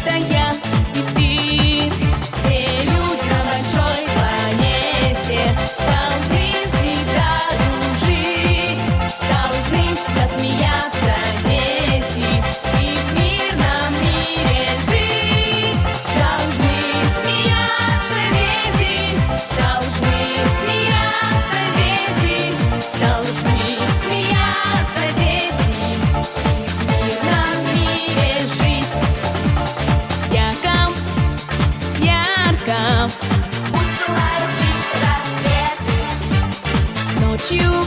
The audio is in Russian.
это я и ты. Все люди на большой планете должны всегда дружить, должны всегда смеяться дети и в мирном мире жить. Должны смеяться дети, должны смеяться дети, должны смеяться дети и в мирном мире жить. Ярко, ярко устилают лишь рассветы, ночью